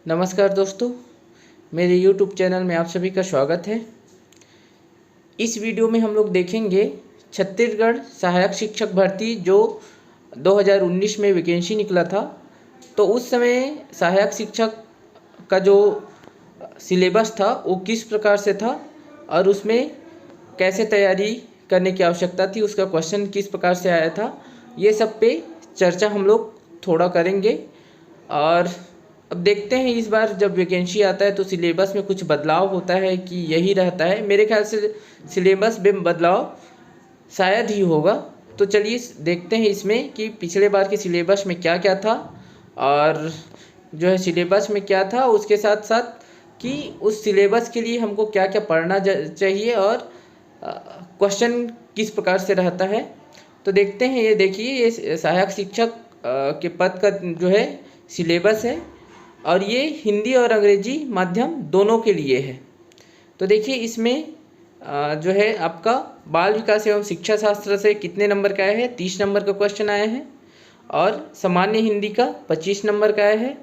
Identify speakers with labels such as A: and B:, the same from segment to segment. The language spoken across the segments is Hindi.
A: नमस्कार दोस्तों, मेरे YouTube चैनल में आप सभी का स्वागत है। इस वीडियो में हम लोग देखेंगे छत्तीसगढ़ सहायक शिक्षक भर्ती जो 2019 में वैकेंसी निकला था। तो उस समय सहायक शिक्षक का जो सिलेबस था वो किस प्रकार से था और उसमें कैसे तैयारी करने की आवश्यकता थी, उसका क्वेश्चन किस प्रकार से आया था, ये सब पे चर्चा हम लोग थोड़ा करेंगे। और अब देखते हैं इस बार जब वैकेंसी आता है तो सिलेबस में कुछ बदलाव होता है कि यही रहता है। मेरे ख्याल से सिलेबस में बदलाव शायद ही होगा। तो चलिए देखते हैं इसमें कि पिछले बार के सिलेबस में क्या क्या था और जो है सिलेबस में क्या था, उसके साथ साथ कि उस सिलेबस के लिए हमको क्या क्या पढ़ना चाहिए और क्वेश्चन किस प्रकार से रहता है। तो देखते हैं, ये देखिए, ये सहायक शिक्षक के पद का जो है सिलेबस है और ये हिंदी और अंग्रेजी माध्यम दोनों के लिए है। तो देखिए इसमें जो है आपका बाल विकास एवं शिक्षा शास्त्र से कितने नंबर का आया है, 30 नंबर का क्वेश्चन आया है। और सामान्य हिंदी का 25 नंबर का आया है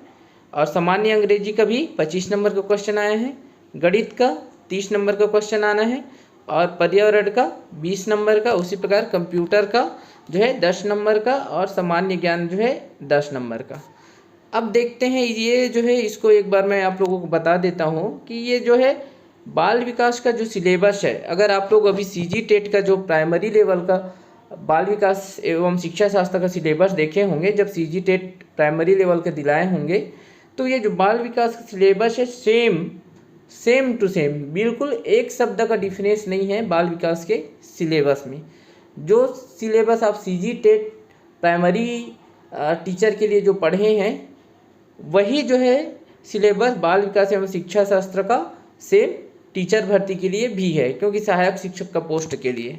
A: और सामान्य अंग्रेजी का भी 25 नंबर का क्वेश्चन आया है। गणित का 30 नंबर का क्वेश्चन आना है और पर्यावरण का 20 नंबर का। उसी प्रकार कंप्यूटर का जो है 10 नंबर का और सामान्य ज्ञान जो है 10 नंबर का। अब देखते हैं ये जो है, इसको एक बार मैं आप लोगों को बता देता हूँ कि ये जो है बाल विकास का जो सिलेबस है, अगर आप लोग अभी सीजी टेट का जो प्राइमरी लेवल का बाल विकास एवं शिक्षा शास्त्र का सिलेबस देखे होंगे, जब सीजी टेट प्राइमरी लेवल के दिलाए होंगे, तो ये जो बाल विकास का सिलेबस है सेम टू सेम, बिल्कुल एक शब्द का डिफरेंस नहीं है बाल विकास के सिलेबस में। जो सिलेबस आप सीजी टेट प्राइमरी टीचर के लिए जो पढ़े हैं, वही जो है सिलेबस बाल विकास एवं शिक्षा शास्त्र का सेम टीचर भर्ती के लिए भी है, क्योंकि सहायक शिक्षक का पोस्ट के लिए।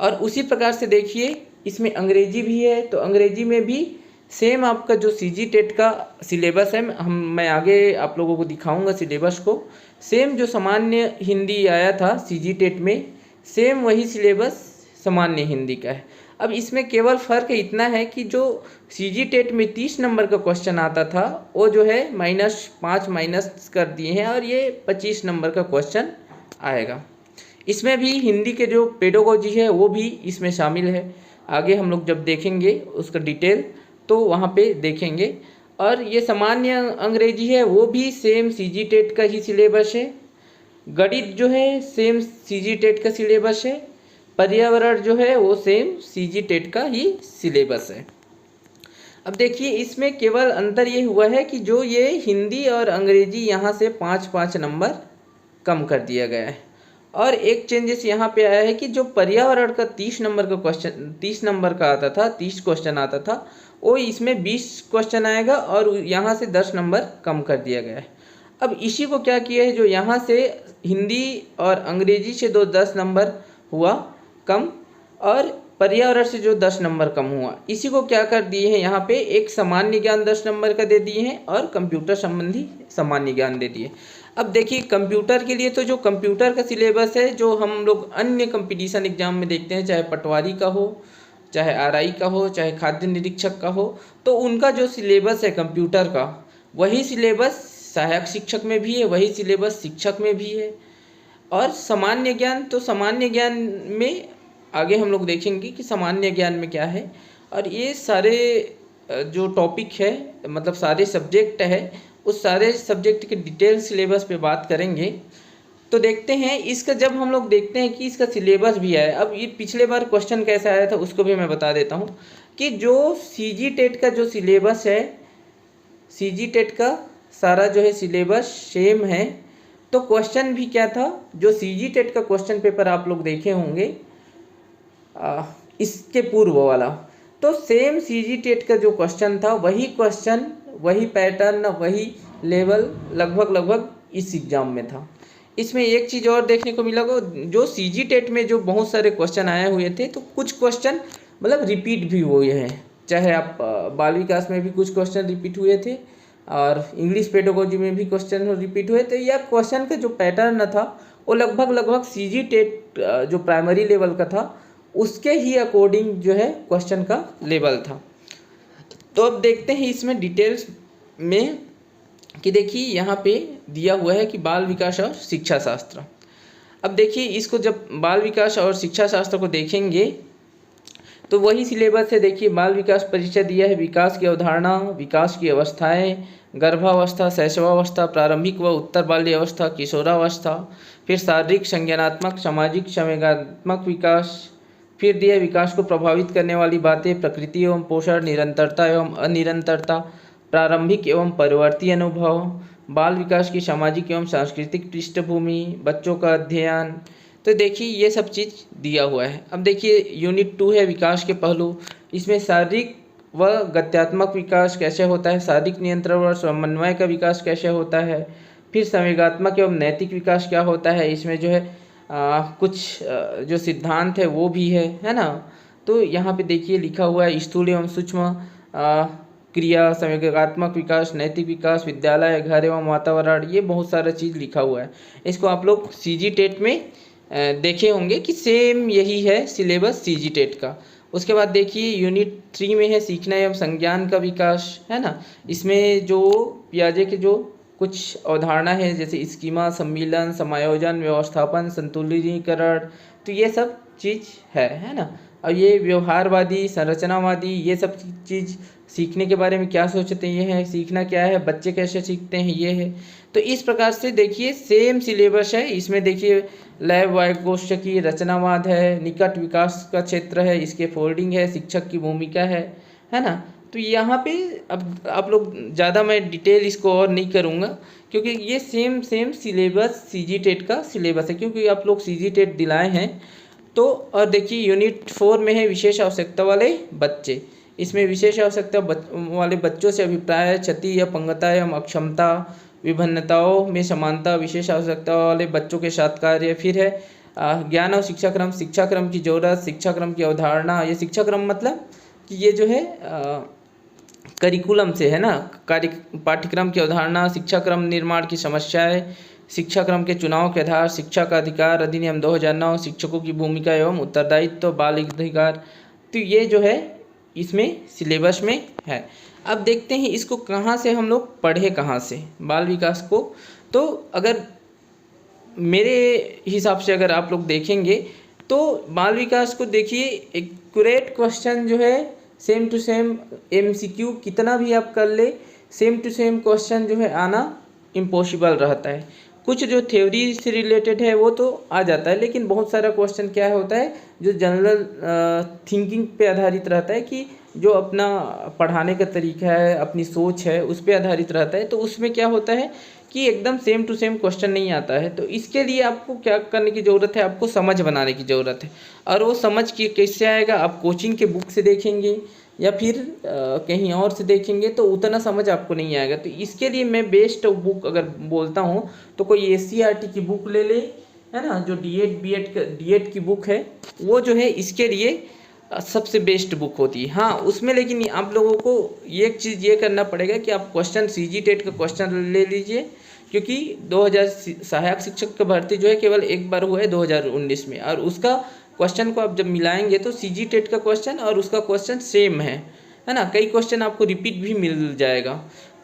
A: और उसी प्रकार से देखिए इसमें अंग्रेजी भी है, तो अंग्रेजी में भी सेम आपका जो सीजी टेट का सिलेबस है, मैं आगे आप लोगों को दिखाऊंगा सिलेबस को। सेम जो सामान्य हिंदी आया था सीजी टेट में, सेम वही सिलेबस सामान्य हिंदी का है। अब इसमें केवल फ़र्क इतना है कि जो सीजी टेट में 30 नंबर का क्वेश्चन आता था वो जो है -5 माइनस कर दिए हैं और ये 25 नंबर का क्वेश्चन आएगा। इसमें भी हिंदी के जो पेडागोजी है वो भी इसमें शामिल है। आगे हम लोग जब देखेंगे उसका डिटेल तो वहाँ पे देखेंगे। और ये सामान्य अंग्रेजी है वो भी सेम सीजी टेट का ही सिलेबस है। गणित जो है सेम सीजी टेट का सिलेबस है। पर्यावरण जो है वो सेम सीजी टेट का ही सिलेबस है। अब देखिए इसमें केवल अंतर ये हुआ है कि जो ये हिंदी और अंग्रेजी यहाँ से 5-5 नंबर कम कर दिया गया है। और एक चेंजेस यहाँ पे आया है कि जो पर्यावरण का 30 नंबर का क्वेश्चन 30 नंबर का आता था, 30 क्वेश्चन आता था, वो इसमें 20 क्वेश्चन आएगा और यहाँ से 10 नंबर कम कर दिया गया है। अब इसी को क्या किया है, जो यहाँ से हिंदी और अंग्रेजी से 10 नंबर हुआ कम और पर्यावरण से जो 10 नंबर कम हुआ, इसी को क्या कर दिए हैं, यहाँ पे एक सामान्य ज्ञान 10 नंबर का दे दिए हैं और कंप्यूटर संबंधी सामान्य ज्ञान दे दिए। अब देखिए कंप्यूटर के लिए तो जो कंप्यूटर का सिलेबस है, जो हम लोग अन्य कंपटीशन एग्जाम में देखते हैं, चाहे पटवारी का हो, चाहे आरआई का हो, चाहे खाद्य निरीक्षक का हो, तो उनका जो सिलेबस है कंप्यूटर का, वही सिलेबस सहायक शिक्षक में भी है, वही सिलेबस शिक्षक में भी है। और सामान्य ज्ञान, तो सामान्य ज्ञान में आगे हम लोग देखेंगे कि सामान्य ज्ञान में क्या है। और ये सारे जो टॉपिक है, मतलब सारे सब्जेक्ट है, उस सारे सब्जेक्ट के डिटेल सिलेबस पे बात करेंगे। तो देखते हैं इसका, जब हम लोग देखते हैं कि इसका सिलेबस भी है। अब ये पिछले बार क्वेश्चन कैसा आया था उसको भी मैं बता देता हूँ कि जो सीजी टेट का जो सिलेबस है, सीजी टेट का सारा जो है सिलेबस सेम है। तो क्वेश्चन भी क्या था, जो सीजी टेट का क्वेश्चन पेपर आप लोग देखे होंगे इसके पूर्व वाला, तो सेम सीजी टेट का जो क्वेश्चन था, वही क्वेश्चन, वही पैटर्न, वही लेवल लगभग इस एग्जाम में था। इसमें एक चीज़ और देखने को मिला, जो सीजी टेट में जो बहुत सारे क्वेश्चन आए हुए थे, तो कुछ क्वेश्चन मतलब रिपीट भी हुए हैं। चाहे आप बाल विकास में भी कुछ क्वेश्चन रिपीट हुए थे और इंग्लिश पेडागोजी में भी क्वेश्चन रिपीट हुए थे। या क्वेश्चन का जो पैटर्न था वो लगभग सीजी टेट जो प्राइमरी लेवल का था उसके ही अकॉर्डिंग जो है क्वेश्चन का लेवल था। तो अब देखते हैं इसमें डिटेल्स में कि देखिए यहाँ पे दिया हुआ है कि बाल विकास और शिक्षा शास्त्र। अब देखिए इसको जब बाल विकास और शिक्षा शास्त्र को देखेंगे तो वही सिलेबस है। देखिए बाल विकास परिचय दिया है, विकास की अवधारणा, विकास की अवस्थाएं, गर्भावस्था, शैशवावस्था, प्रारंभिक व उत्तर बाल्य अवस्था, किशोरावस्था, फिर शारीरिक, संज्ञानात्मक, सामाजिक, संवेगात्मक विकास, फिर दिया विकास को प्रभावित करने वाली बातें, प्रकृति एवं पोषण, निरंतरता एवं अनिरंतरता, प्रारंभिक एवं परिवर्ती अनुभव, बाल विकास की सामाजिक एवं सांस्कृतिक पृष्ठभूमि, बच्चों का अध्ययन। तो देखिए ये सब चीज़ दिया हुआ है। अब देखिए यूनिट 2 है विकास के पहलू। इसमें शारीरिक व गत्यात्मक विकास कैसे होता है, शारीरिक नियंत्रण व समन्वय का विकास कैसे होता है, फिर संवेगात्मक एवं नैतिक विकास क्या होता है। इसमें जो है कुछ जो सिद्धांत है वो भी है ना। तो यहाँ पे देखिए लिखा हुआ है स्थूल एवं सूक्ष्म क्रिया, संवेगात्मक विकास, नैतिक विकास, विद्यालय, घर एवं वातावरण, ये बहुत सारा चीज़ लिखा हुआ है। इसको आप लोग सीजी टेट में देखे होंगे कि सेम यही है सिलेबस सीजी टेट का। उसके बाद देखिए यूनिट 3 में है सीखना एवं संज्ञान का विकास, है ना। इसमें जो पियाजे के जो कुछ अवधारणा है जैसे स्कीमा, सम्मिलन, समायोजन, व्यवस्थापन, संतुलिनीकरण, तो ये सब चीज़ है ना। और ये व्यवहारवादी, संरचनावादी, ये सब चीज़ सीखने के बारे में क्या सोचते हैं ये है, सीखना क्या है, बच्चे कैसे सीखते हैं ये है। तो इस प्रकार से देखिए सेम सिलेबस है। इसमें देखिए लैब वायकोष्ठकी, रचनावाद है, निकट विकास का क्षेत्र है, इसके फोल्डिंग है, शिक्षक की भूमिका है ना। तो यहाँ पे अब आप लोग ज़्यादा मैं डिटेल इसको और नहीं करूँगा क्योंकि ये सेम सिलेबस सीजी टेट का सिलेबस है, क्योंकि आप लोग सीजी टेट दिलाए हैं। तो और देखिए यूनिट 4 में है विशेष आवश्यकता वाले बच्चे। इसमें विशेष आवश्यकता वाले बच्चों से अभिप्राय, क्षति या पंगुता एवं अक्षमता, विभिन्नताओं में समानता, विशेष आवश्यकता वाले बच्चों के साथ कार्य। फिर है ज्ञान और शिक्षाक्रम, शिक्षाक्रम की जरूरत, शिक्षाक्रम की अवधारणा। ये शिक्षाक्रम मतलब कि ये जो है करिकुलम से है ना, पाठ्यक्रम की अवधारणा, शिक्षाक्रम निर्माण की समस्याएं, शिक्षाक्रम के चुनाव के आधार, शिक्षा का अधिकार अधिनियम 2009, शिक्षकों की भूमिका एवं उत्तरदायित्व, बाल अधिकार। तो ये जो है इसमें सिलेबस में है। अब देखते हैं इसको कहाँ से हम लोग पढ़े, कहाँ से बाल विकास को। तो अगर मेरे हिसाब से अगर आप लोग देखेंगे तो बाल विकास को देखिए एक्यूरेट क्वेश्चन जो है सेम टू सेम एमसीक्यू कितना भी आप कर ले, सेम टू सेम क्वेश्चन जो है आना इम्पॉसिबल रहता है। कुछ जो थ्योरी से रिलेटेड है वो तो आ जाता है, लेकिन बहुत सारा क्वेश्चन क्या होता है जो जनरल थिंकिंग पे आधारित रहता है, कि जो अपना पढ़ाने का तरीका है, अपनी सोच है, उस पर आधारित रहता है। तो उसमें क्या होता है कि एकदम सेम टू सेम क्वेश्चन नहीं आता है। तो इसके लिए आपको क्या करने की ज़रूरत है, आपको समझ बनाने की ज़रूरत है। और वो समझ की कैसे आएगा, आप कोचिंग के बुक से देखेंगे या फिर कहीं और से देखेंगे तो उतना समझ आपको नहीं आएगा। तो इसके लिए मैं बेस्ट बुक अगर बोलता हूँ तो कोई एससीईआरटी की बुक ले ले, है ना, जो डीएड की बुक है, वो जो है इसके लिए सबसे बेस्ट बुक होती है। हाँ उसमें लेकिन आप लोगों को एक चीज़ ये करना पड़ेगा कि आप क्वेश्चन सीजी टेट का क्वेश्चन ले लीजिए, क्योंकि 2000 सहायक शिक्षक का भर्ती जो है केवल एक बार हुआ है 2019 में, और उसका क्वेश्चन को आप जब मिलाएंगे तो सीजी टेट का क्वेश्चन और उसका क्वेश्चन सेम है ना। कई क्वेश्चन आपको रिपीट भी मिल जाएगा।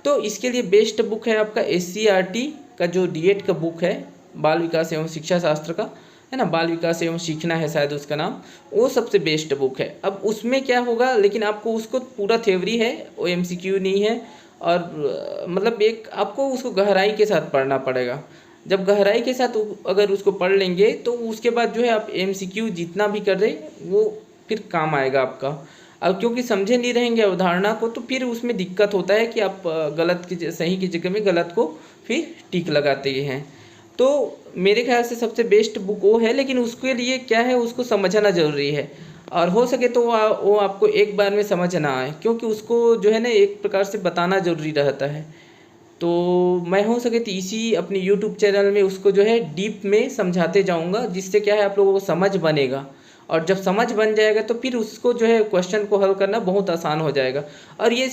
A: तो इसके लिए बेस्ट बुक है आपका एससीईआरटी का जो डीएड का बुक है, बाल विकास एवं शिक्षा शास्त्र का, है ना, बाल विकास एवं सीखना है शायद उसका नाम, वो सबसे बेस्ट बुक है। अब उसमें क्या होगा, लेकिन आपको उसको पूरा थ्योरी है, वो एमसीक्यू नहीं है, और मतलब एक आपको उसको गहराई के साथ पढ़ना पड़ेगा। जब गहराई के साथ अगर उसको पढ़ लेंगे तो उसके बाद जो है आप एमसीक्यू जितना भी कर रहे वो फिर काम आएगा आपका। अब क्योंकि समझे नहीं रहेंगे अवधारणा को तो फिर उसमें दिक्कत होता है कि आप गलत की सही की जगह में गलत को फिर टिक लगाते हैं। तो मेरे ख्याल से सबसे बेस्ट बुक वो है, लेकिन उसके लिए क्या है, उसको समझना ज़रूरी है, और हो सके तो वो आपको एक बार में समझ ना आए, क्योंकि उसको जो है ना एक प्रकार से बताना ज़रूरी रहता है। तो मैं हो सके तो इसी अपने यूट्यूब चैनल में उसको जो है डीप में समझाते जाऊंगा, जिससे क्या है आप लोगों को समझ बनेगा, और जब समझ बन जाएगा तो फिर उसको जो है क्वेश्चन को हल करना बहुत आसान हो जाएगा। और ये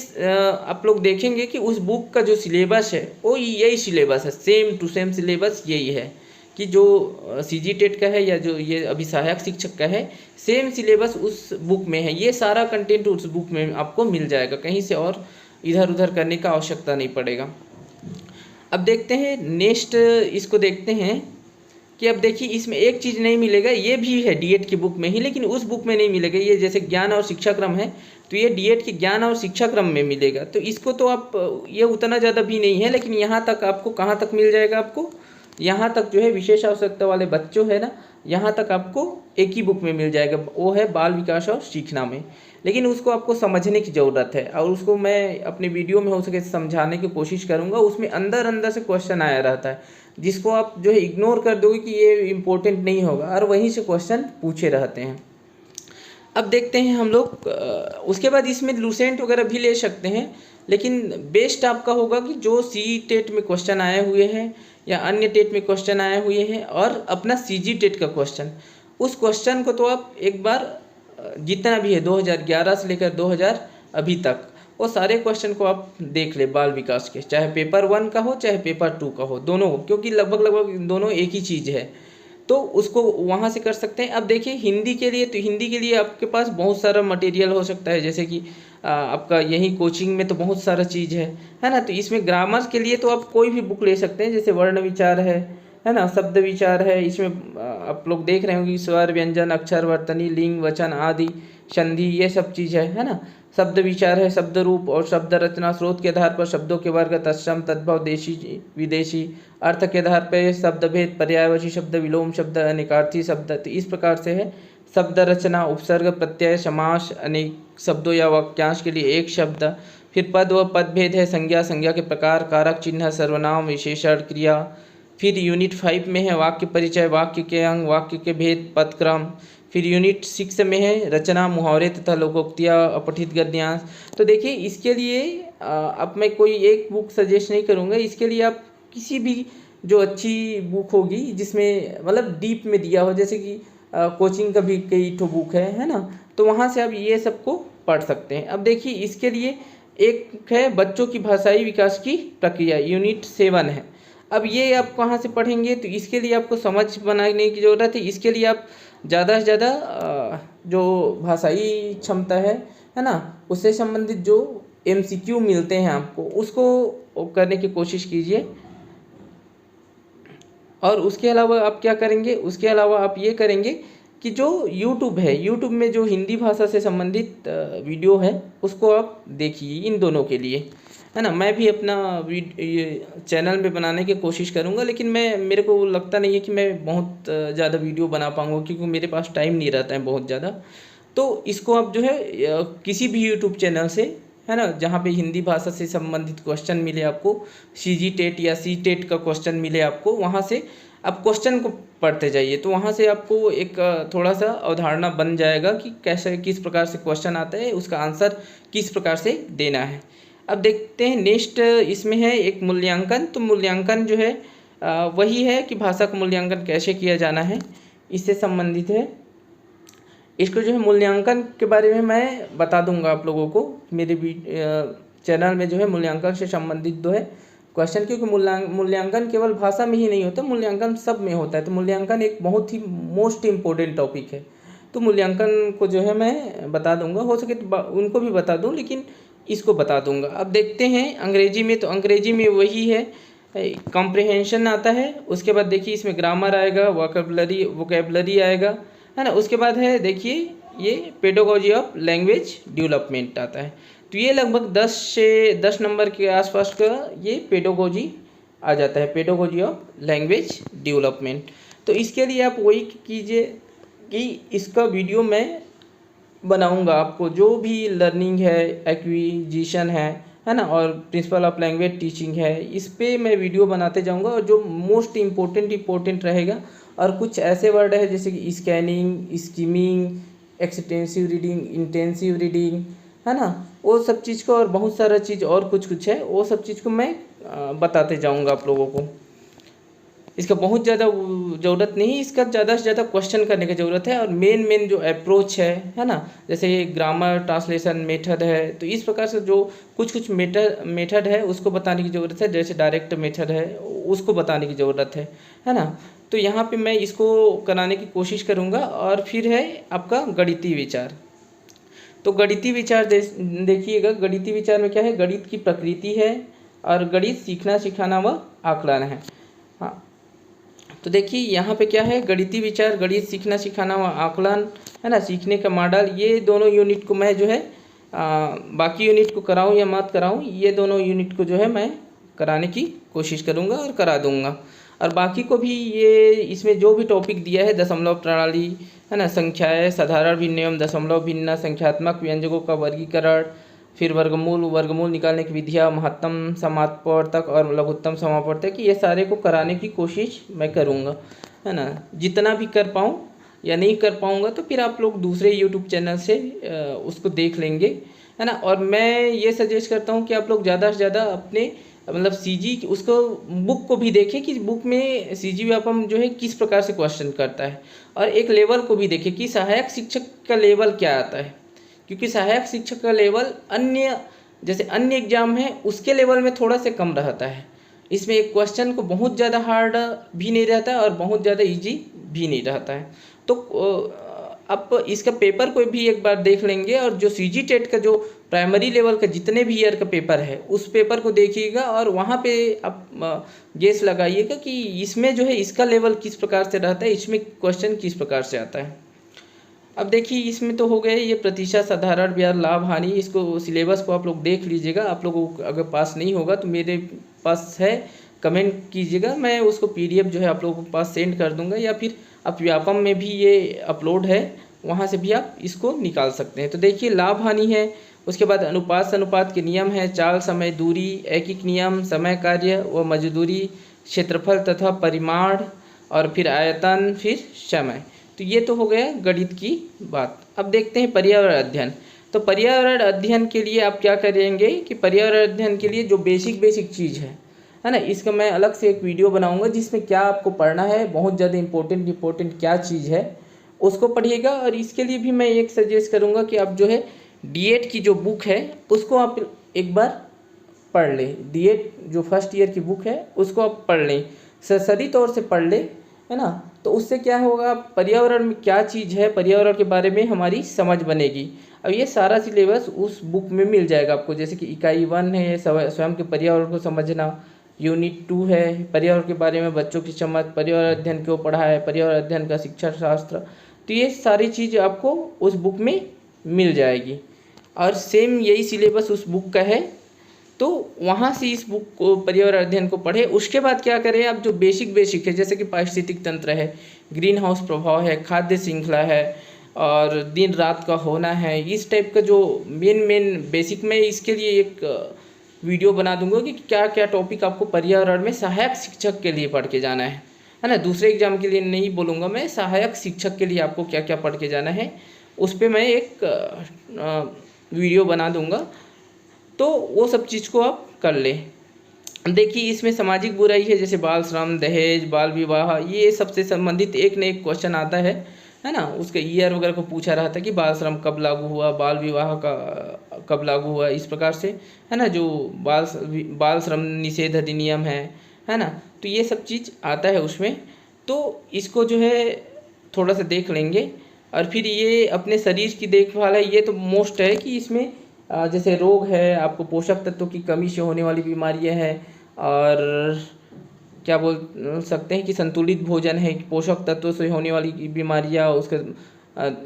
A: आप लोग देखेंगे कि उस बुक का जो सिलेबस है वो यही सिलेबस है, सेम टू सेम सिलेबस यही है, कि जो सीजी टेट का है या जो ये अभी सहायक शिक्षक का है, सेम सिलेबस उस बुक में है। ये सारा कंटेंट उस बुक में आपको मिल जाएगा, कहीं से और इधर उधर करने का आवश्यकता नहीं पड़ेगा। अब देखते हैं नेक्स्ट, इसको देखते हैं कि अब देखिए इसमें एक चीज़ नहीं मिलेगा, ये भी है डीएड की बुक में ही, लेकिन उस बुक में नहीं मिलेगा। ये जैसे ज्ञान और शिक्षा क्रम है, तो ये डीएड के ज्ञान और शिक्षा क्रम में मिलेगा। तो इसको तो आप, ये उतना ज़्यादा भी नहीं है, लेकिन यहाँ तक आपको, कहाँ तक मिल जाएगा आपको, यहाँ तक जो है विशेष आवश्यकता वाले बच्चों है ना, यहाँ तक आपको एक ही बुक में मिल जाएगा, वो है बाल विकास और सीखना में। लेकिन उसको आपको समझने की ज़रूरत है, और उसको मैं अपने वीडियो में हो सके समझाने की कोशिश करूँगा। उसमें अंदर अंदर से क्वेश्चन आया रहता है, जिसको आप जो है इग्नोर कर दोगे कि ये इम्पोर्टेंट नहीं होगा, और वहीं से क्वेश्चन पूछे रहते हैं। अब देखते हैं हम लोग, उसके बाद इसमें लूसेंट वगैरह भी ले सकते हैं, लेकिन बेस्ट आपका होगा कि जो सी टेट में क्वेश्चन आए हुए हैं या अन्य टेट में क्वेश्चन आए हुए हैं, और अपना सीजी टेट का क्वेश्चन, उस क्वेश्चन को तो आप एक बार जितना भी है 2011 से लेकर 2000 अभी तक, वो सारे क्वेश्चन को आप देख ले बाल विकास के, चाहे पेपर 1 का हो चाहे पेपर 2 का हो, दोनों हो, क्योंकि लगभग दोनों एक ही चीज़ है, तो उसको वहाँ से कर सकते हैं। अब देखिए हिंदी के लिए, तो हिंदी के लिए आपके पास बहुत सारा मटेरियल हो सकता है, जैसे कि आपका यही कोचिंग में तो बहुत सारा चीज़ है ना। तो इसमें ग्रामर के लिए तो आप कोई भी बुक ले सकते हैं, जैसे वर्ण विचार है ना, शब्द विचार है। इसमें आप लोग देख रहे होंगे स्वर, व्यंजन, अक्षर, वर्तनी, लिंग, वचन आदि, संधि, ये सब चीज़ है ना। शब्द विचार है, शब्द रूप और शब्द रचना, स्रोत के आधार पर शब्दों के वर्ग, तत्सम, तद्भव, देशी विदेशी, अर्थ के आधार पर शब्द भेद, पर्यायवाची शब्द, विलोम शब्द, अनेकार्थी शब्द। तो इस प्रकार से है शब्द रचना, उपसर्ग, प्रत्यय, समास, अनेक शब्दों या वाक्यांश के लिए एक शब्द। फिर पद व पद भेद है, संज्ञा, संज्ञा के प्रकार, कारक चिन्ह, सर्वनाम, विशेषण, क्रिया। फिर यूनिट 5 में है वाक्य परिचय, वाक्य के अंग, वाक्य के भेद, पदक्रम। फिर यूनिट 6 में है रचना, मुहावरे तथा लोकोक्तियाँ, अपठित गद्यांश। तो देखिए इसके लिए अब मैं कोई एक बुक सजेस्ट नहीं करूँगा, इसके लिए आप किसी भी जो अच्छी बुक होगी जिसमें मतलब डीप में दिया हो, जैसे कि कोचिंग का भी कई ठो बुक है ना, तो वहाँ से आप ये सबको पढ़ सकते हैं। अब देखिए इसके लिए एक है बच्चों की भाषाई विकास की प्रक्रिया, यूनिट 7 है। अब ये आप कहाँ से पढ़ेंगे, तो इसके लिए आपको समझ बनाने की ज़रूरत है। इसके लिए आप ज़्यादा से ज़्यादा जो भाषाई क्षमता है ना, उससे संबंधित जो MCQ मिलते हैं आपको, उसको करने की कोशिश कीजिए। और उसके अलावा आप क्या करेंगे, उसके अलावा आप ये करेंगे कि जो YouTube है, YouTube में जो हिंदी भाषा से संबंधित वीडियो है उसको आप देखिए, इन दोनों के लिए, है ना। मैं भी अपना ये चैनल में बनाने की कोशिश करूँगा, लेकिन मेरे को लगता नहीं है कि मैं बहुत ज़्यादा वीडियो बना पाऊँगा, क्योंकि मेरे पास टाइम नहीं रहता है बहुत ज़्यादा। तो इसको आप जो है किसी भी यूट्यूब चैनल से, है ना, जहाँ पे हिंदी भाषा से संबंधित क्वेश्चन मिले आपको, CG टेट या C टेट का क्वेश्चन मिले आपको, वहाँ से आप क्वेश्चन को पढ़ते जाइए। तो वहाँ से आपको एक थोड़ा सा अवधारणा बन जाएगा कि कैसे, किस प्रकार से क्वेश्चन आता है, उसका आंसर किस प्रकार से देना है। अब देखते हैं नेक्स्ट, इसमें है एक मूल्यांकन। तो मूल्यांकन जो है वही है कि भाषा का मूल्यांकन कैसे किया जाना है, इससे संबंधित है। इसको जो है मूल्यांकन के बारे में मैं बता दूंगा आप लोगों को मेरे चैनल में, जो है मूल्यांकन से संबंधित जो है क्वेश्चन, क्योंकि मूल्यांकन केवल भाषा में ही नहीं होता, मूल्यांकन सब में होता है। तो मूल्यांकन एक बहुत ही मोस्ट इम्पोर्टेंट टॉपिक है। तो मूल्यांकन को जो है मैं बता दूंगा, हो सके तो उनको भी बता दूं, लेकिन इसको बता दूंगा। अब देखते हैं अंग्रेजी में, तो अंग्रेजी में वही है, कॉम्प्रिहेंशन आता है। उसके बाद देखिए इसमें ग्रामर आएगा, वोकेबलरी आएगा, है ना। उसके बाद है देखिए ये पेडागोजी ऑफ लैंग्वेज डेवलपमेंट आता है। तो ये लगभग 10 से 10 नंबर के आसपास का ये पेडागोजी आ जाता है, पेडागोजी ऑफ लैंग्वेज डेवलपमेंट। तो इसके लिए आप वही कीजिए कि इसका वीडियो मैं बनाऊंगा, आपको जो भी लर्निंग है, एक्विजिशन है ना, और प्रिंसिपल ऑफ लैंग्वेज टीचिंग है, इस पे मैं वीडियो बनाते जाऊंगा। और जो मोस्ट इम्पोर्टेंट रहेगा, और कुछ ऐसे वर्ड है जैसे कि scanning, skimming, extensive reading, intensive reading, है ना, वो सब चीज़ को, और बहुत सारा चीज़ और कुछ है, वो सब चीज़ को मैं बताते जाऊंगा आप लोगों को। इसका बहुत ज़्यादा ज़रूरत नहीं, इसका ज़्यादा से ज़्यादा क्वेश्चन करने की ज़रूरत है। और मेन जो अप्रोच है ना, जैसे ये ग्रामर, ट्रांसलेशन, मेथड है, तो इस प्रकार से जो कुछ मेथड है उसको बताने की ज़रूरत है। जैसे डायरेक्ट मेथड है उसको बताने की ज़रूरत है ना। तो यहाँ पे मैं इसको कराने की कोशिश करूँगा। और फिर है आपका गणितीय विचार। तो गणितीय विचार देखिएगा, गणितीय विचार में क्या है, गणित की प्रकृति है, और गणित सीखना सिखाना व आकलन है। हाँ, तो देखिए यहाँ पे क्या है, गणितीय विचार, गणित सीखना सिखाना व आकलन है ना, सीखने का मॉडल, ये दोनों यूनिट को मैं जो है बाकी यूनिट को कराऊँ या मत कराऊँ, ये दोनों यूनिट को जो है मैं कराने की कोशिश करूँगा और करा दूँगा। और बाकी को भी ये इसमें जो भी टॉपिक दिया है, दशमलव प्रणाली है ना, संख्याएँ, साधारण भिन्न एवं दशमलव भिन्न, संख्यात्मक व्यंजकों का वर्गीकरण, फिर वर्गमूल निकालने की विधियाँ, महत्तम समापवर्तक और लघुत्तम समापवर्तक, ये सारे को कराने की कोशिश मैं करूँगा, है ना। जितना भी कर पाऊँ या नहीं कर पाऊँगा तो फिर आप लोग दूसरे यूट्यूब चैनल से उसको देख लेंगे, है ना। और मैं ये सजेस्ट करता हूँ कि आप लोग ज़्यादा से ज़्यादा अपने मतलब सीजी उसको बुक को भी देखें कि बुक में सीजी व्यापम जो है किस प्रकार से क्वेश्चन करता है, और एक लेवल को भी देखें कि सहायक शिक्षक का लेवल क्या आता है, क्योंकि सहायक शिक्षक का लेवल अन्य जैसे अन्य एग्जाम है उसके लेवल में थोड़ा सा कम रहता है। इसमें एक क्वेश्चन को बहुत ज़्यादा हार्ड भी नहीं रहता है और बहुत ज़्यादा इजी भी नहीं रहता है। तो आप इसका पेपर को भी एक बार देख लेंगे, और जो सीजी टेट का जो प्राइमरी लेवल का जितने भी ईयर का पेपर है उस पेपर को देखिएगा, और वहाँ पे आप गेस लगाइएगा कि इसमें जो है इसका लेवल किस प्रकार से रहता है, इसमें क्वेश्चन किस प्रकार से आता है। अब देखिए इसमें तो हो गए ये प्रतिशत, साधारण ब्याज, लाभ हानि, इसको सिलेबस को आप लोग देख लीजिएगा। आप लोगों को अगर पास नहीं होगा तो मेरे पास है, कमेंट कीजिएगा, मैं उसको पीडीएफ जो है आप लोगों के पास सेंड कर दूंगा, या फिर आप व्यापम में भी ये अपलोड है, वहाँ से भी आप इसको निकाल सकते हैं। तो देखिए लाभ हानि है, उसके बाद अनुपात के नियम है, चाल, समय, दूरी, ऐकिक नियम, समय, कार्य व मजदूरी, क्षेत्रफल तथा परिमाण, और फिर आयतन, फिर समय। तो ये तो हो गया गणित की बात। अब देखते हैं पर्यावरण अध्ययन। तो पर्यावरण अध्ययन के लिए आप क्या करेंगे कि पर्यावरण अध्ययन के लिए जो बेसिक चीज़ है ना, इसका मैं अलग से एक वीडियो बनाऊंगा जिसमें क्या आपको पढ़ना है, बहुत ज़्यादा इम्पोर्टेंट क्या चीज़ है उसको पढ़िएगा। और इसके लिए भी मैं एक सजेस्ट करूँगा कि आप जो है डीएड की जो बुक है उसको आप एक बार पढ़ लें। डीएड जो फर्स्ट ईयर की बुक है उसको आप पढ़ लें, सरसरी तौर से पढ़ लें, है ना। तो उससे क्या होगा, पर्यावरण में क्या चीज़ है, पर्यावरण के बारे में हमारी समझ बनेगी। अब ये सारा सिलेबस उस बुक में मिल जाएगा आपको, जैसे कि इकाई 1 है स्वयं के पर्यावरण को समझना, यूनिट 2 है पर्यावरण के बारे में बच्चों की समझ, पर्यावरण अध्ययन क्यों पढ़ा है, पर्यावरण अध्ययन का शिक्षा शास्त्र। तो ये सारी चीज़ आपको उस बुक में मिल जाएगी, और सेम यही सिलेबस उस बुक का है। तो वहाँ से इस बुक को, पर्यावरण अध्ययन को पढ़े। उसके बाद क्या करें, आप जो बेसिक है जैसे कि पारिस्थितिक तंत्र है, ग्रीन हाउस प्रभाव है, खाद्य श्रृंखला है, और दिन रात का होना है, इस टाइप का जो मेन बेसिक, में इसके लिए एक वीडियो बना दूंगा कि क्या क्या टॉपिक आपको पर्यावरण में सहायक शिक्षक के लिए पढ़ के जाना है ना। दूसरे एग्जाम के लिए नहीं बोलूँगा मैं, सहायक शिक्षक के लिए आपको क्या क्या पढ़ के जाना है उस पर मैं एक वीडियो बना दूंगा। तो वो सब चीज़ को आप कर लें। देखिए इसमें सामाजिक बुराई है, जैसे बाल श्रम, दहेज, बाल विवाह, ये सबसे संबंधित एक न एक क्वेश्चन आता है ना। उसके ईयर वगैरह को पूछा रहा था कि बाल श्रम कब लागू हुआ, बाल विवाह का कब लागू हुआ, इस प्रकार से, है ना। जो बाल श्रम निषेध अधिनियम है ना, तो ये सब चीज़ आता है उसमें। तो इसको जो है थोड़ा सा देख लेंगे। और फिर ये अपने शरीर की देखभाल है, ये तो मोस्ट है कि इसमें जैसे रोग है, आपको पोषक तत्वों की कमी से होने वाली बीमारियां हैं, और क्या बोल सकते हैं कि संतुलित भोजन है, पोषक तत्वों से होने वाली बीमारियां, उसके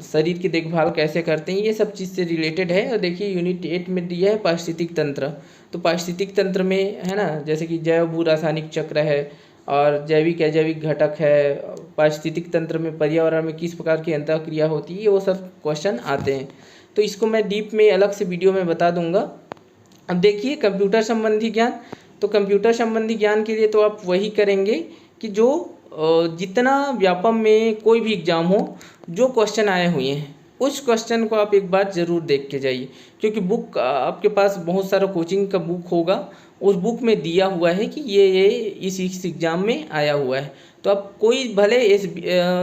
A: शरीर की देखभाल कैसे करते हैं, ये सब चीज़ से रिलेटेड है। और देखिए यूनिट 8 में दिया है पारिस्थितिक तंत्र। तो पारिस्थितिक तंत्र में है ना, जैसे कि जैव भू रासायनिक चक्र है, और जैविक अजैविक घटक है। पारिस्थितिक तंत्र में पर्यावरण में किस प्रकार की अंतःक्रिया होती है, वो सब क्वेश्चन आते हैं। तो इसको मैं डीप में अलग से वीडियो में बता दूंगा। अब देखिए कंप्यूटर संबंधी ज्ञान। तो कंप्यूटर संबंधी ज्ञान के लिए तो आप वही करेंगे कि जो जितना व्यापम में कोई भी एग्ज़ाम हो, जो क्वेश्चन आए हुए हैं उस क्वेश्चन को आप एक बार ज़रूर देख के जाइए, क्योंकि बुक आपके पास बहुत सारा कोचिंग का बुक होगा, उस बुक में दिया हुआ है कि ये इस एग्ज़ाम में आया हुआ है। तो आप कोई भले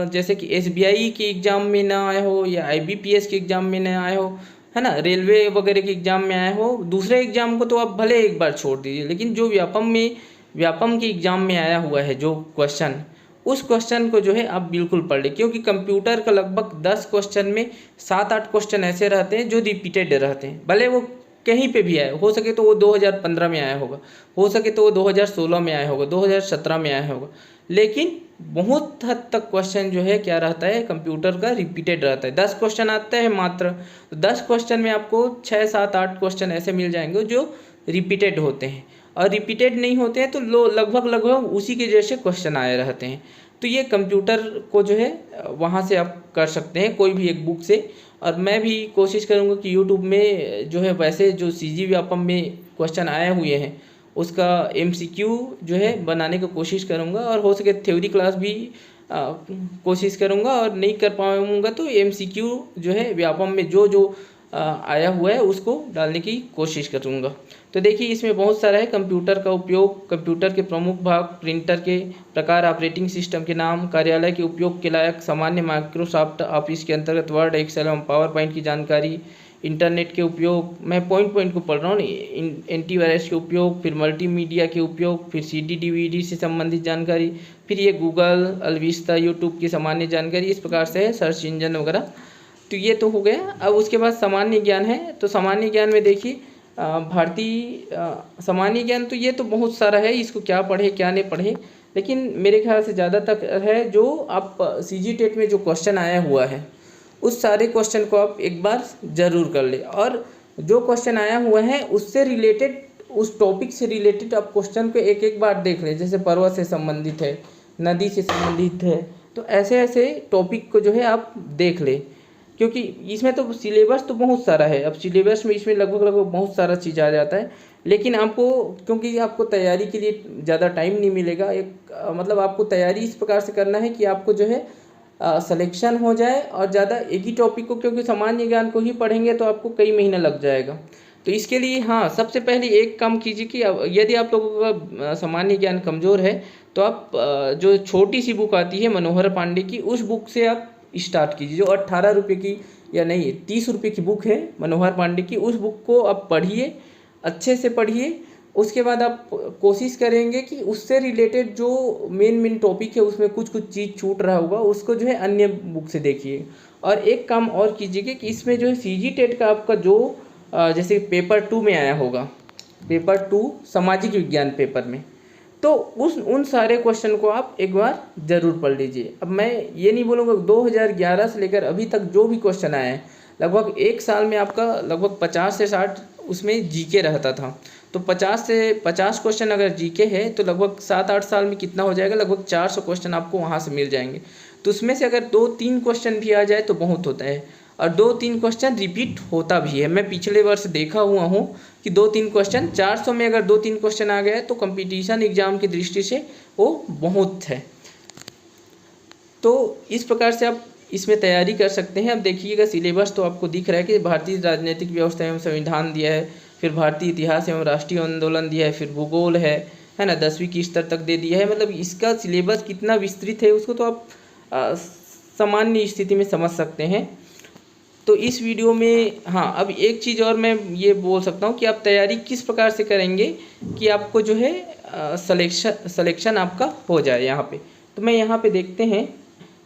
A: जैसे कि SBI के एग्ज़ाम में ना आया हो, या IBPS के एग्ज़ाम में ना आया हो, है ना, रेलवे वगैरह के एग्ज़ाम में आया हो, दूसरे एग्ज़ाम को तो आप भले एक बार छोड़ दीजिए, लेकिन जो व्यापम के एग्ज़ाम में आया हुआ है जो क्वेश्चन, उस क्वेश्चन को जो है आप बिल्कुल पढ़ लें। क्योंकि कंप्यूटर का लगभग 10 क्वेश्चन में 7-8 क्वेश्चन ऐसे रहते हैं जो रिपीटेड रहते हैं, भले वो कहीं पे भी आए, हो सके तो वो 2015 में आया होगा, हो सके तो वो 2016 में आया होगा, 2017 में आया होगा, लेकिन बहुत हद तक क्वेश्चन जो है क्या रहता है कंप्यूटर का रिपीटेड रहता है। 10 क्वेश्चन आते हैं मात्र, तो 10 क्वेश्चन में आपको 6, 7, 8 क्वेश्चन ऐसे मिल जाएंगे जो रिपीटेड होते हैं, और रिपीटेड नहीं होते हैं तो लगभग उसी के जैसे क्वेश्चन आए रहते हैं। तो ये कंप्यूटर को जो है वहाँ से आप कर सकते हैं कोई भी एक बुक से। और मैं भी कोशिश करूँगा कि यूट्यूब में जो है वैसे जो सीजी व्यापम में क्वेश्चन आए हुए हैं उसका एमसीक्यू जो है बनाने की कोशिश करूँगा, और हो सके थ्योरी क्लास भी कोशिश करूँगा, और नहीं कर पाऊँगा तो एमसीक्यू जो है व्यापम में जो जो आया हुआ है उसको डालने की कोशिश करूँगा। तो देखिए इसमें बहुत सारा है, कंप्यूटर का उपयोग, कंप्यूटर के प्रमुख भाग, प्रिंटर के प्रकार, ऑपरेटिंग सिस्टम के नाम, कार्यालय के उपयोग के लायक, सामान्य माइक्रोसॉफ्ट ऑफिस के अंतर्गत वर्ड, एक्सेल एवं पावर पॉइंट की जानकारी, इंटरनेट के उपयोग, मैं पॉइंट को पढ़ रहा हूँ, एंटीवायरस के उपयोग, फिर मल्टीमीडिया के उपयोग, फिर सीडी डीवीडी से संबंधित जानकारी, फिर ये गूगल, अलविस्ता, यूट्यूब की सामान्य जानकारी, इस प्रकार से है, सर्च इंजन वगैरह। तो ये तो हो गया। अब उसके बाद सामान्य ज्ञान है, तो सामान्य ज्ञान में देखिए भारतीय सामान्य ज्ञान तो ये तो बहुत सारा है, इसको क्या पढ़े क्या नहीं पढ़े, लेकिन मेरे ख्याल से ज़्यादातर है जो आप सीजी टेट में जो क्वेश्चन आया हुआ है उस सारे क्वेश्चन को आप एक बार ज़रूर कर ले, और जो क्वेश्चन आया हुआ है उससे रिलेटेड, उस टॉपिक से रिलेटेड आप क्वेश्चन को एक एक बार देख लें। जैसे पर्वत से संबंधित है, नदी से संबंधित है, तो ऐसे ऐसे टॉपिक को जो है आप देख लें, क्योंकि इसमें तो सिलेबस तो बहुत सारा है। अब सिलेबस में इसमें लगभग बहुत सारा चीज़ आ जाता है, लेकिन आपको क्योंकि आपको तैयारी के लिए ज़्यादा टाइम नहीं मिलेगा, एक मतलब आपको तैयारी इस प्रकार से करना है कि आपको जो है सिलेक्शन हो जाए, और ज़्यादा एक ही टॉपिक को, क्योंकि सामान्य ज्ञान को ही पढ़ेंगे तो आपको कई महीना लग जाएगा। तो इसके लिए हाँ, सबसे पहले एक काम कीजिए कि यदि आप लोगों का सामान्य ज्ञान कमज़ोर है तो आप जो छोटी सी बुक आती है मनोहर पांडे की, उस बुक से आप स्टार्ट कीजिए, जो 18 रुपये की या नहीं 30 रुपये की बुक है मनोहर पांडे की, उस बुक को आप पढ़िए, अच्छे से पढ़िए। उसके बाद आप कोशिश करेंगे कि उससे रिलेटेड जो मेन टॉपिक है उसमें कुछ चीज़ छूट रहा होगा उसको जो है अन्य बुक से देखिए। और एक काम और कीजिए कि इसमें जो है सीजी टेट का आपका जो जैसे पेपर 2 में आया होगा, पेपर 2 सामाजिक विज्ञान पेपर में, तो उन सारे क्वेश्चन को आप एक बार ज़रूर पढ़ लीजिए। अब मैं ये नहीं बोलूँगा 2011 से लेकर अभी तक जो भी क्वेश्चन आए हैं, लगभग एक साल में आपका लगभग 50 से 60 उसमें जीके रहता था, तो 50 क्वेश्चन अगर जीके है तो लगभग 7-8 साल में कितना हो जाएगा, लगभग 400 क्वेश्चन आपको वहाँ से मिल जाएंगे। तो उसमें से अगर 2-3 क्वेश्चन भी आ जाए तो बहुत होता है, और 2-3 क्वेश्चन रिपीट होता भी है। मैं पिछले वर्ष देखा हुआ हूँ कि 2-3 क्वेश्चन 400 में अगर 2-3 क्वेश्चन आ गए तो कंपटीशन एग्जाम की दृष्टि से वो बहुत है। तो इस प्रकार से आप इसमें तैयारी कर सकते हैं। अब देखिएगा सिलेबस तो आपको दिख रहा है कि भारतीय राजनीतिक व्यवस्था एवं संविधान दिया है, फिर भारतीय इतिहास एवं राष्ट्रीय आंदोलन दिया है, फिर भूगोल है ना, 10वीं की स्तर तक दे दिया है। मतलब इसका सिलेबस कितना विस्तृत है उसको तो आप सामान्य स्थिति में समझ सकते हैं। तो इस वीडियो में हाँ, अब एक चीज़ और मैं ये बोल सकता हूँ कि आप तैयारी किस प्रकार से करेंगे कि आपको जो है सलेक्शन आपका हो जाए यहाँ पे। तो मैं यहाँ पे देखते हैं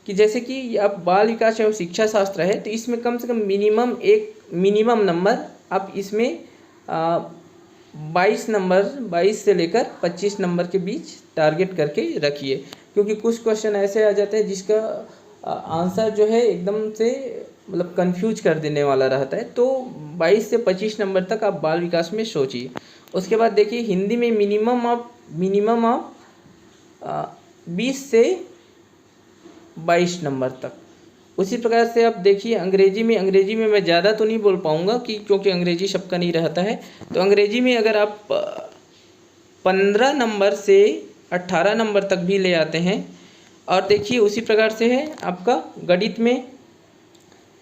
A: कि जैसे कि आप बाल विकास एवं शिक्षा शास्त्र है, तो इसमें कम से कम मिनिमम नंबर आप इसमें 22 नंबर, 22 से लेकर 25 नंबर के बीच टारगेट करके रखिए, क्योंकि कुछ क्वेश्चन ऐसे आ जाते हैं जिसका आंसर जो है एकदम से मतलब कंफ्यूज कर देने वाला रहता है। तो 22 से 25 नंबर तक आप बाल विकास में सोचिए। उसके बाद देखिए हिंदी में मिनिमम आप 20 से 22 नंबर तक। उसी प्रकार से आप देखिए अंग्रेजी में मैं ज़्यादा तो नहीं बोल पाऊँगा क्योंकि अंग्रेजी सबका नहीं रहता है। तो अंग्रेजी में अगर आप 15 नंबर से 18 नंबर तक भी ले आते हैं। और देखिए उसी प्रकार से है आपका गणित में,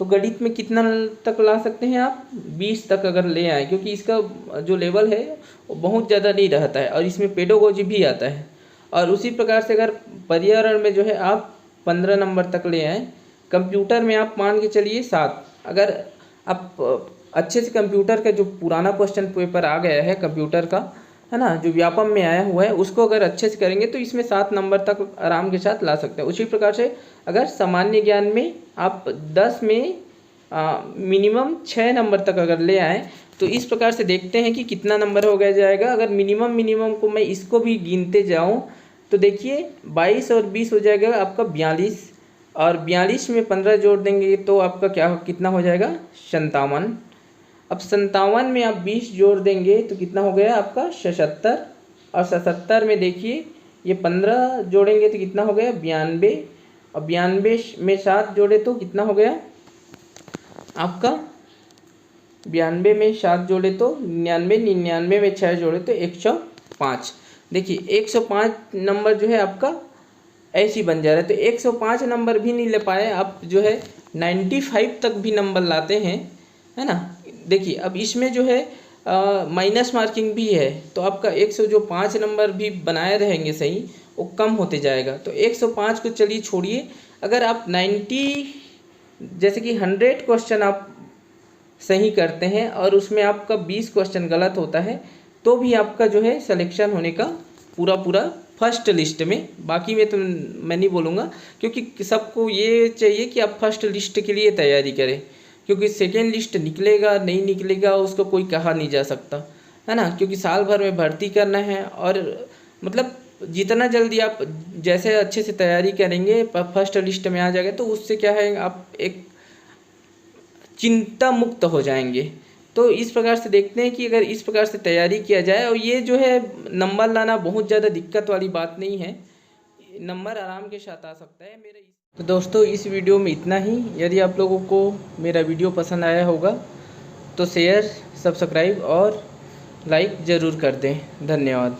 A: तो गणित में कितना तक ला सकते हैं आप, 20 तक अगर ले आए, क्योंकि इसका जो लेवल है वो बहुत ज़्यादा नहीं रहता है, और इसमें पेडोगोजी भी आता है। और उसी प्रकार से अगर पर्यावरण में जो है आप 15 नंबर तक ले आए। कंप्यूटर में आप मान के चलिए 7। अगर आप अच्छे से कंप्यूटर का जो पुराना क्वेश्चन पेपर आ गया है कंप्यूटर का, है ना, जो व्यापम में आया हुआ है, उसको अगर अच्छे से करेंगे तो इसमें 7 नंबर तक आराम के साथ ला सकते हैं। उसी प्रकार से अगर सामान्य ज्ञान में आप 10 में मिनिमम 6 नंबर तक अगर ले आएँ तो इस प्रकार से देखते हैं कि कितना नंबर हो गया जाएगा। अगर मिनिमम को मैं इसको भी गिनते जाऊं तो देखिए 22 और 20 हो जाएगा आपका 42, और 42 में 15 जोड़ देंगे तो आपका क्या कितना हो जाएगा 57। अब 57 में आप 20 जोड़ देंगे तो कितना हो गया आपका 77, और 77 में देखिए ये 15 जोड़ेंगे तो कितना हो गया 92, और 92 में 7 जोड़े तो कितना हो गया आपका 92 में 7 जोड़े तो 99, 99 में 6 जोड़े तो 105। देखिए 105 नंबर जो है आपका ऐसे ही बन जा रहा है। तो 105 नंबर भी नहीं ले पाए आप, जो है 95 तक भी नंबर लाते हैं, है ना। देखिए अब इसमें जो है माइनस मार्किंग भी है, तो आपका 105 नंबर भी बनाए रहेंगे सही, वो कम होते जाएगा। तो 105 को चलिए छोड़िए, अगर आप 90 जैसे कि 100 क्वेश्चन आप सही करते हैं और उसमें आपका 20 क्वेश्चन गलत होता है, तो भी आपका जो है सिलेक्शन होने का पूरा फर्स्ट लिस्ट में। बाकी में तो मैं नहीं बोलूँगा, क्योंकि सबको ये चाहिए कि आप फर्स्ट लिस्ट के लिए तैयारी करें, क्योंकि सेकेंड लिस्ट निकलेगा नहीं निकलेगा उसको कोई कहा नहीं जा सकता, है ना। क्योंकि साल भर में भर्ती करना है, और मतलब जितना जल्दी आप जैसे अच्छे से तैयारी करेंगे फर्स्ट लिस्ट में आ जाएगा, तो उससे क्या है आप एक चिंता मुक्त हो जाएंगे। तो इस प्रकार से देखते हैं कि अगर इस प्रकार से तैयारी किया जाए, और ये जो है नंबर लाना बहुत ज़्यादा दिक्कत वाली बात नहीं है, नंबर आराम के साथ आ सकता है मेरा। तो दोस्तों इस वीडियो में इतना ही। यदि आप लोगों को मेरा वीडियो पसंद आया होगा तो शेयर, सब्सक्राइब और लाइक ज़रूर कर दें। धन्यवाद।